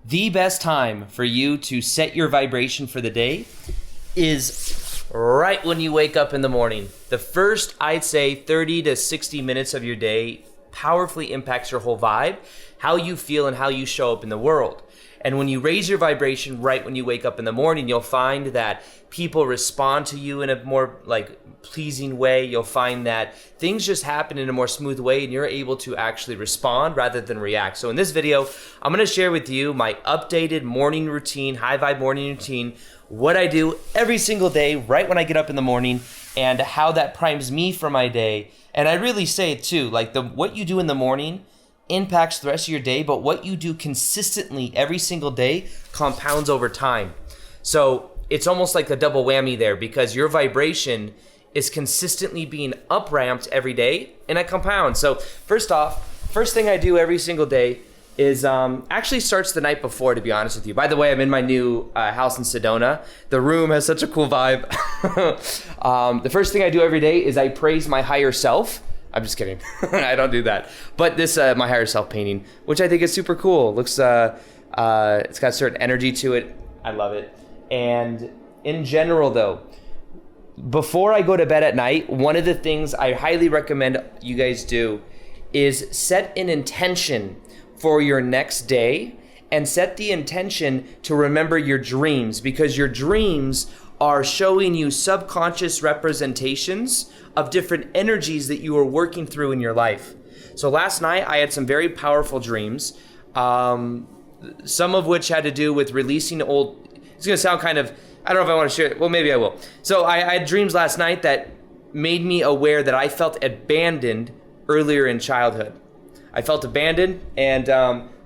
The best time for you to set your vibration for the day is right when you wake up in the morning. The first, I'd say, 30 to 60 minutes of your day powerfully impacts your whole vibe, how you feel and how you show up in the world. And when you raise your vibration right when you wake up in the morning, you'll find that people respond to you in a more pleasing way. You'll find that things just happen in a more smooth way and you're able to actually respond rather than react. So in this video, I'm gonna share with you my updated morning routine, high vibe morning routine, what I do every single day right when I get up in the morning and how that primes me for my day. And I really say it too, what you do in the morning impacts the rest of your day, but what you do consistently every single day compounds over time. So it's almost like a double whammy there because your vibration is consistently being up ramped every day and it compounds. So first thing I do every single day is actually starts the night before, to be honest with you. By the way, I'm in my new house in Sedona. The room has such a cool vibe. The first thing I do every day is I praise my higher self. I'm just kidding. I don't do that. But this my higher self painting, which I think is super cool. It looks it's got a certain energy to it. I love it. And in general though, before I go to bed at night, one of the things I highly recommend you guys do is set an intention for your next day and set the intention to remember your dreams, because your dreams are showing you subconscious representations of different energies that you are working through in your life. So last night I had some very powerful dreams, some of which had to do with releasing old, it's gonna sound kind of, I don't know if I wanna share it, well maybe I will. So I had dreams last night that made me aware that I felt abandoned earlier in childhood. I felt abandoned, and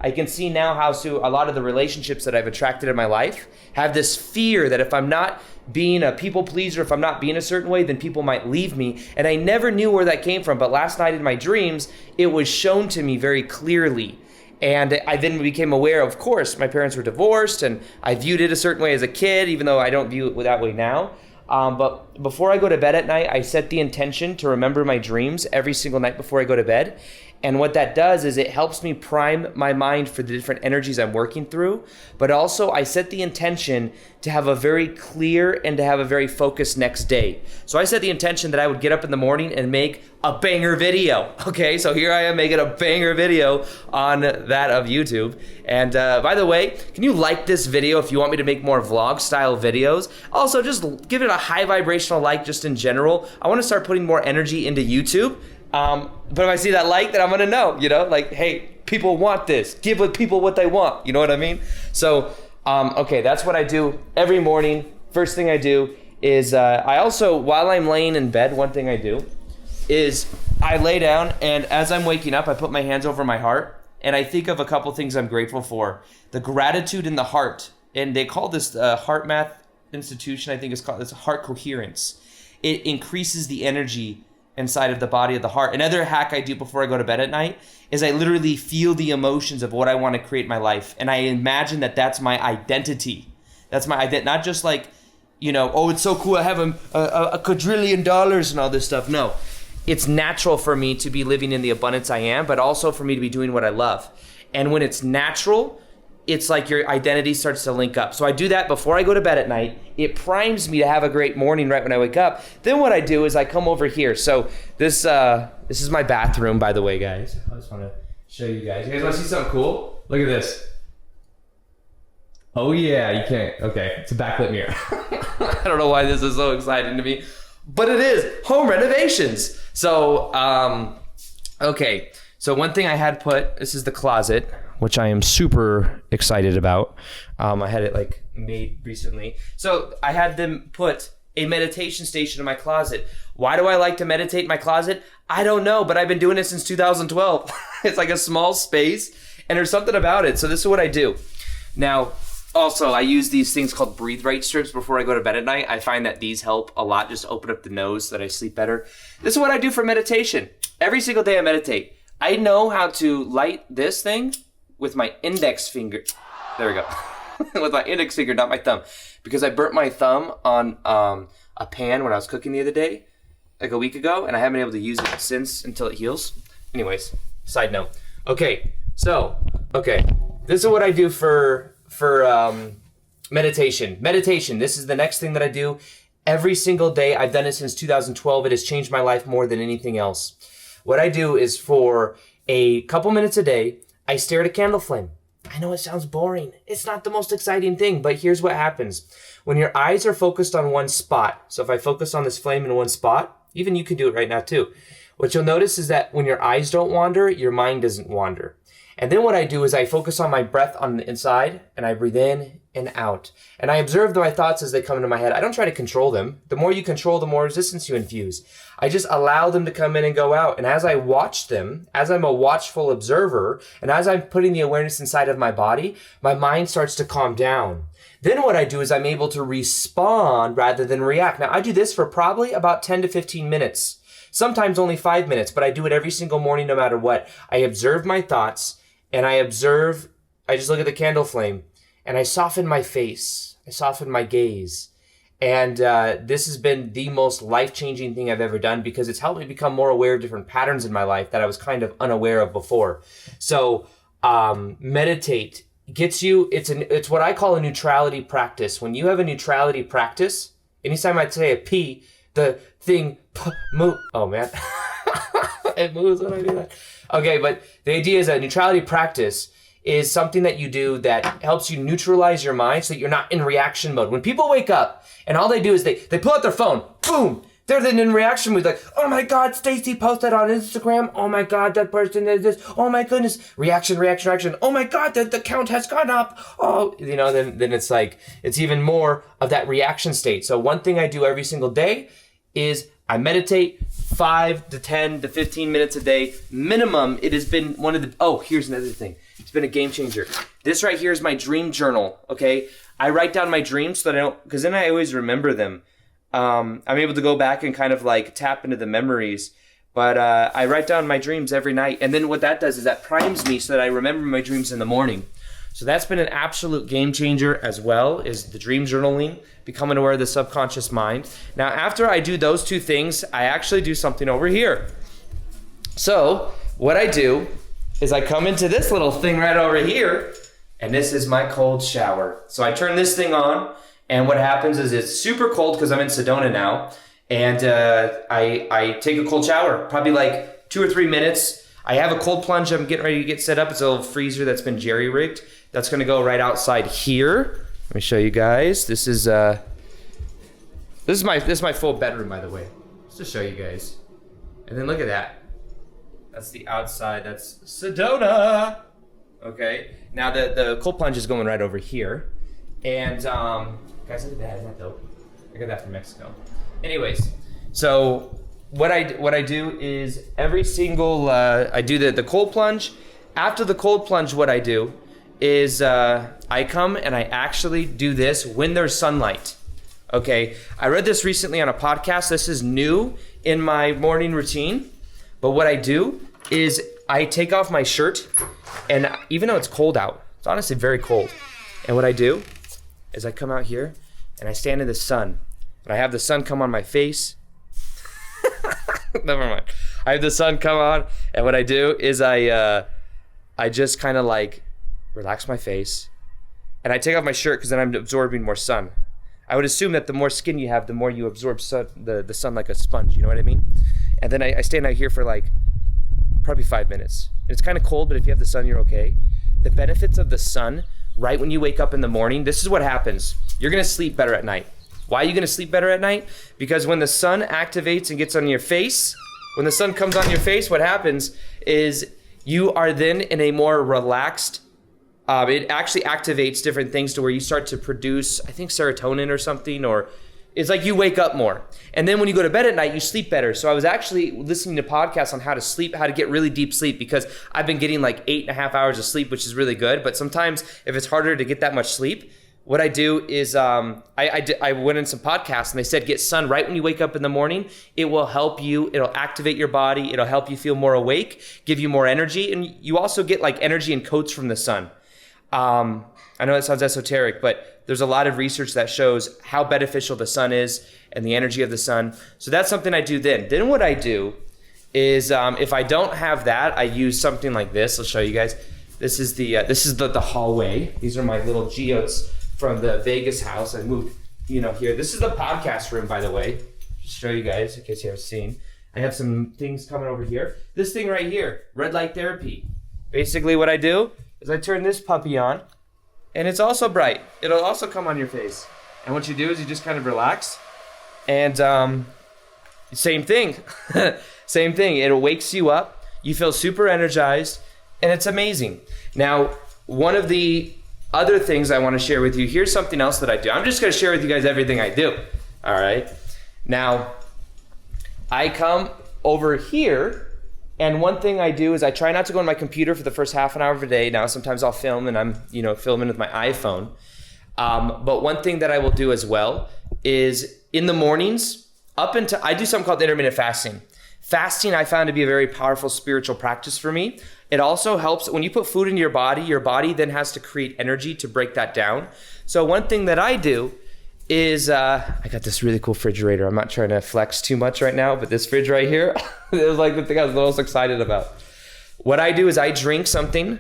I can see now how a lot of the relationships that I've attracted in my life have this fear that if I'm not being a people pleaser, if I'm not being a certain way, then people might leave me. And I never knew where that came from, but last night in my dreams, it was shown to me very clearly. And I then became aware, of course, my parents were divorced, and I viewed it a certain way as a kid, even though I don't view it that way now. But before I go to bed at night, I set the intention to remember my dreams every single night before I go to bed. And what that does is it helps me prime my mind for the different energies I'm working through. But also I set the intention to have a very clear and to have a very focused next day. So I set the intention that I would get up in the morning and make a banger video. Okay, so here I am making a banger video on that of YouTube. And by the way, can you like this video if you want me to make more vlog style videos? Also, just give it a high vibrational like just in general. I want to start putting more energy into YouTube. But if I see that like, then I'm gonna know, hey, people want this. Give people what they want. You know what I mean? So, okay, that's what I do every morning. First thing I do is I also, while I'm laying in bed, one thing I do is I lay down, and as I'm waking up, I put my hands over my heart, and I think of a couple things I'm grateful for. The gratitude in the heart, and they call this Heart Math Institution, I think it's called, it's heart coherence. It increases the energy inside of the body of the heart. Another hack I do before I go to bed at night is I literally feel the emotions of what I want to create in my life. And I imagine that that's my identity. That's my identity, not just oh, it's so cool, I have a quadrillion dollars and all this stuff. No, it's natural for me to be living in the abundance I am, but also for me to be doing what I love. And when it's natural, it's like your identity starts to link up. So I do that before I go to bed at night. It primes me to have a great morning right when I wake up. Then what I do is I come over here. So this is my bathroom, by the way, guys. I just want to show you guys. You guys want to see something cool? Look at this. Oh yeah, you can't. Okay, it's a backlit mirror. I don't know why this is so exciting to me, but it is. Home renovations. So, okay. So one thing I had put, this is the closet, which I am super excited about. I had it made recently. So I had them put a meditation station in my closet. Why do I like to meditate in my closet? I don't know, but I've been doing it since 2012. It's like a small space, and there's something about it. So this is what I do. Now, also, I use these things called breathe right strips before I go to bed at night. I find that these help a lot, just open up the nose so that I sleep better. This is what I do for meditation. Every single day I meditate. I know how to light this thing with my index finger. There we go. With my index finger, not my thumb. Because I burnt my thumb on a pan when I was cooking the other day, like a week ago, and I haven't been able to use it since until it heals. Anyways, side note. Okay, so, this is what I do for meditation. Meditation, this is the next thing that I do every single day. I've done it since 2012. It has changed my life more than anything else. What I do is for a couple minutes a day, I stare at a candle flame. I know it sounds boring. It's not the most exciting thing, but here's what happens. When your eyes are focused on one spot, so if I focus on this flame in one spot, even you can do it right now too. What you'll notice is that when your eyes don't wander, your mind doesn't wander. And then what I do is I focus on my breath on the inside, and I breathe in and out. And I observe my thoughts as they come into my head. I don't try to control them. The more you control, the more resistance you infuse. I just allow them to come in and go out. And as I watch them, as I'm a watchful observer, and as I'm putting the awareness inside of my body, my mind starts to calm down. Then what I do is I'm able to respond rather than react. Now, I do this for probably about 10 to 15 minutes. Sometimes only 5 minutes, but I do it every single morning no matter what. I observe my thoughts, and I just look at the candle flame, and I soften my face. I soften my gaze. And this has been the most life-changing thing I've ever done because it's helped me become more aware of different patterns in my life that I was kind of unaware of before. So meditate gets you, it's what I call a neutrality practice. When you have a neutrality practice, anytime I say a P, the thing move. Oh man, it moves when I do that. Okay, but the idea is that neutrality practice is something that you do that helps you neutralize your mind so that you're not in reaction mode. When people wake up and all they do is they pull out their phone, boom, they're then in reaction mode, like, oh my God, Stacy posted on Instagram. Oh my God, that person did this. Oh my goodness, reaction. Oh my God, the count has gone up. Oh, then it's like, it's even more of that reaction state. So one thing I do every single day is I meditate 5 to 10 to 15 minutes a day minimum. It has been one of the, here's another thing. It's been a game changer. This right here is my dream journal, okay? I write down my dreams so that I don't, because then I always remember them. I'm able to go back and kind of like tap into the memories. But I write down my dreams every night. And then what that does is that primes me so that I remember my dreams in the morning. So that's been an absolute game changer as well, is the dream journaling, becoming aware of the subconscious mind. Now, after I do those two things, I actually do something over here. So what I do is I come into this little thing right over here, and this is my cold shower. So I turn this thing on, and what happens is it's super cold because I'm in Sedona now, and I take a cold shower, probably like 2 or 3 minutes. I have a cold plunge I'm getting ready to get set up. It's a little freezer that's been jerry-rigged. That's going to go right outside here. Let me show you guys. This is my full bedroom, by the way. Just to show you guys. And then look at that. That's the outside. That's Sedona. Okay. Now the cold plunge is going right over here. And guys, look at that. Isn't that dope? I got that from Mexico. Anyways, so what I do is every single I do the cold plunge. After the cold plunge, what I do is I come and I actually do this when there's sunlight. Okay, I read this recently on a podcast. This is new in my morning routine. But what I do is I take off my shirt, and even though it's cold out, it's honestly very cold. And what I do is I come out here and I stand in the sun. And I have the sun come on my face. Never mind. I have the sun come on, and what I do is I just kind of like relax my face, and I take off my shirt because then I'm absorbing more sun. I would assume that the more skin you have, the more you absorb the sun like a sponge, you know what I mean? And then I stand out here for like probably 5 minutes. And it's kind of cold, but if you have the sun, you're okay. The benefits of the sun, right when you wake up in the morning, this is what happens. You're gonna sleep better at night. Why are you gonna sleep better at night? Because when the sun activates and gets on your face, when the sun comes on your face, what happens is you are then in a more relaxed, it actually activates different things to where you start to produce, I think, serotonin or something, or it's like you wake up more. And then when you go to bed at night, you sleep better. So I was actually listening to podcasts on how to sleep, how to get really deep sleep, because I've been getting like 8.5 hours of sleep, which is really good. But sometimes if it's harder to get that much sleep, what I do is I went in some podcasts and they said get sun right when you wake up in the morning. It will help you. It'll activate your body. It'll help you feel more awake, give you more energy. And you also get like energy and coats from the sun. I know that sounds esoteric, but there's a lot of research that shows how beneficial the sun is and the energy of the sun. So that's something I do then. Then what I do is if I don't have that, I use something like this. I'll show you guys. This is the hallway. These are my little geodes from the Vegas house. I moved, here. This is the podcast room, by the way. Just show you guys in case you haven't seen. I have some things coming over here. This thing right here, red light therapy. Basically what I do is I turn this puppy on, and it's also bright. It'll also come on your face. And what you do is you just kind of relax, and same thing. Same thing. It wakes you up. You feel super energized, and it's amazing. Now, one of the other things I want to share with you, here's something else that I do. I'm just going to share with you guys everything I do. All right. Now, I come over here, and one thing I do is I try not to go on my computer for the first half an hour of a day. Now, sometimes I'll film, and I'm, filming with my iPhone. But one thing that I will do as well is in the mornings, I do something called intermittent fasting. Fasting I found to be a very powerful spiritual practice for me. It also helps when you put food into your body then has to create energy to break that down. So one thing that I do is, I got this really cool refrigerator. I'm not trying to flex too much right now, but this fridge right here, it was like the thing I was the most excited about. What I do is I drink something.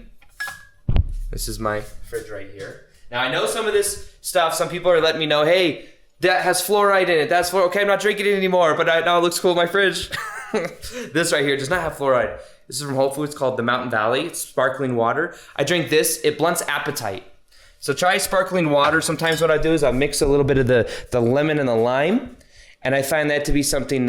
This is my fridge right here. Now I know some of this stuff, some people are letting me know, hey, that has fluoride in it. That's okay, I'm not drinking it anymore, but now it looks cool in my fridge. This right here does not have fluoride. This is from Whole Foods called the Mountain Valley. It's sparkling water. I drink this, it blunts appetite. So try sparkling water. Sometimes what I do is I mix a little bit of the lemon and the lime, and I find that to be something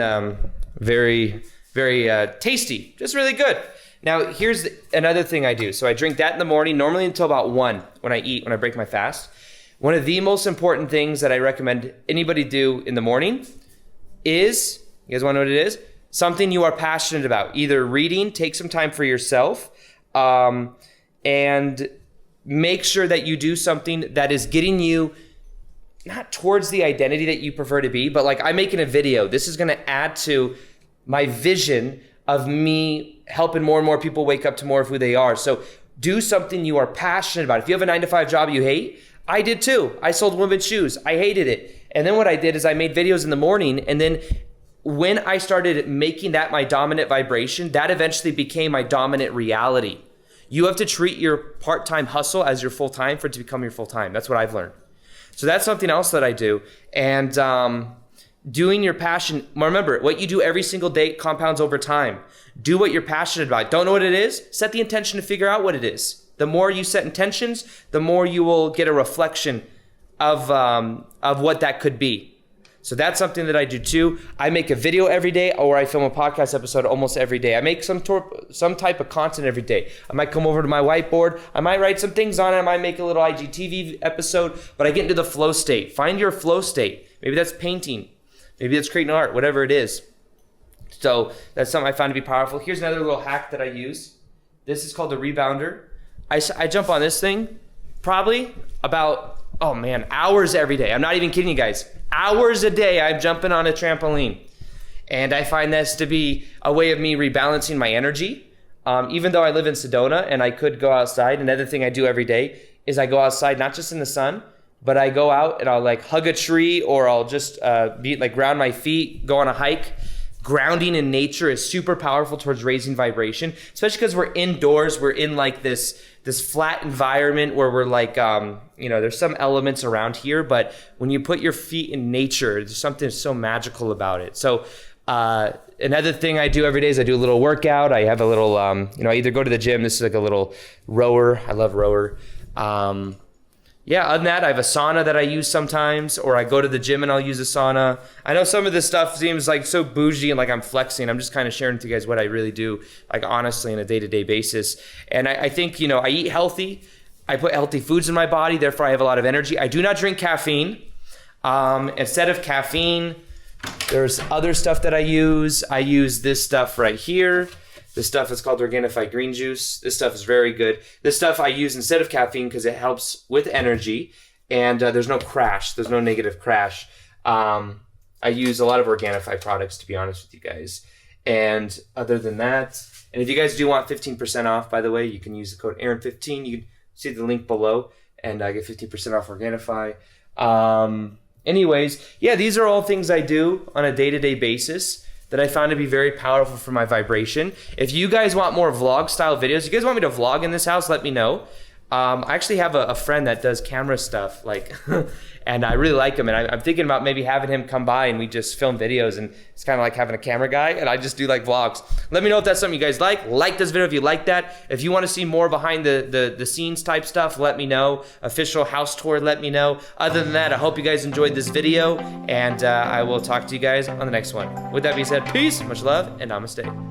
very, very tasty, just really good. Now here's another thing I do. So I drink that in the morning, normally until about 1 when I break my fast. One of the most important things that I recommend anybody do in the morning is, you guys want to know what it is? Something you are passionate about. Either reading, take some time for yourself, and make sure that you do something that is getting you not towards the identity that you prefer to be, but like I'm making a video. This is going to add to my vision of me helping more and more people wake up to more of who they are. So do something you are passionate about. If you have a 9-to-5 job you hate, I did too. I sold women's shoes. I hated it. And then what I did is I made videos in the morning, and then when I started making that my dominant vibration, that eventually became my dominant reality. You have to treat your part-time hustle as your full-time for it to become your full-time. That's what I've learned. So that's something else that I do. And doing your passion, remember, what you do every single day compounds over time. Do what you're passionate about. Don't know what it is? Set the intention to figure out what it is. The more you set intentions, the more you will get a reflection of what that could be. So that's something that I do too. I make a video every day, or I film a podcast episode almost every day. I make some type of content every day. I might come over to my whiteboard. I might write some things on it. I might make a little IGTV episode, but I get into the flow state. Find your flow state. Maybe that's painting. Maybe that's creating art, whatever it is. So that's something I found to be powerful. Here's another little hack that I use. This is called the rebounder. I jump on this thing probably about, hours every day. I'm not even kidding you guys. Hours a day I'm jumping on a trampoline. And I find this to be a way of me rebalancing my energy. Even though I live in Sedona and I could go outside, another thing I do every day is I go outside, not just in the sun, but I go out and I'll like hug a tree, or I'll just ground my feet, go on a hike. Grounding in nature is super powerful towards raising vibration, especially because we're indoors. We're in like this flat environment where we're like, there's some elements around here, but when you put your feet in nature, there's something so magical about it. So another thing I do every day is I do a little workout. I have a little, I either go to the gym. This is like a little rower. I love rower. Other than that, I have a sauna that I use sometimes, or I go to the gym and I'll use a sauna. I know some of this stuff seems like so bougie and like I'm flexing. I'm just kind of sharing with you guys what I really do, like honestly, on a day-to-day basis. And I think, I eat healthy. I put healthy foods in my body, therefore I have a lot of energy. I do not drink caffeine. Instead of caffeine, there's other stuff that I use. I use this stuff right here. This stuff is called Organifi green juice. This stuff is very good. This stuff I use instead of caffeine because it helps with energy, and there's no crash. There's no negative crash. I use a lot of Organifi products, to be honest with you guys. And other than that, and if you guys do want 15% off, by the way, you can use the code Aaron15. You can see the link below and get 15% off Organifi. Anyways, these are all things I do on a day-to-day basis. that I found to be very powerful for my vibration. If you guys want more vlog style videos, you guys want me to vlog in this house, let me know. I actually have a friend that does camera stuff, like, and I really like him, and I'm thinking about maybe having him come by and we just film videos, and it's kind of like having a camera guy, and I just do like vlogs. Let me know if that's something you guys like. Like this video if you like that. If you want to see more behind the scenes type stuff, let me know. Official house tour, let me know. Other than that, I hope you guys enjoyed this video, and I will talk to you guys on the next one. With that being said, peace, much love, and namaste.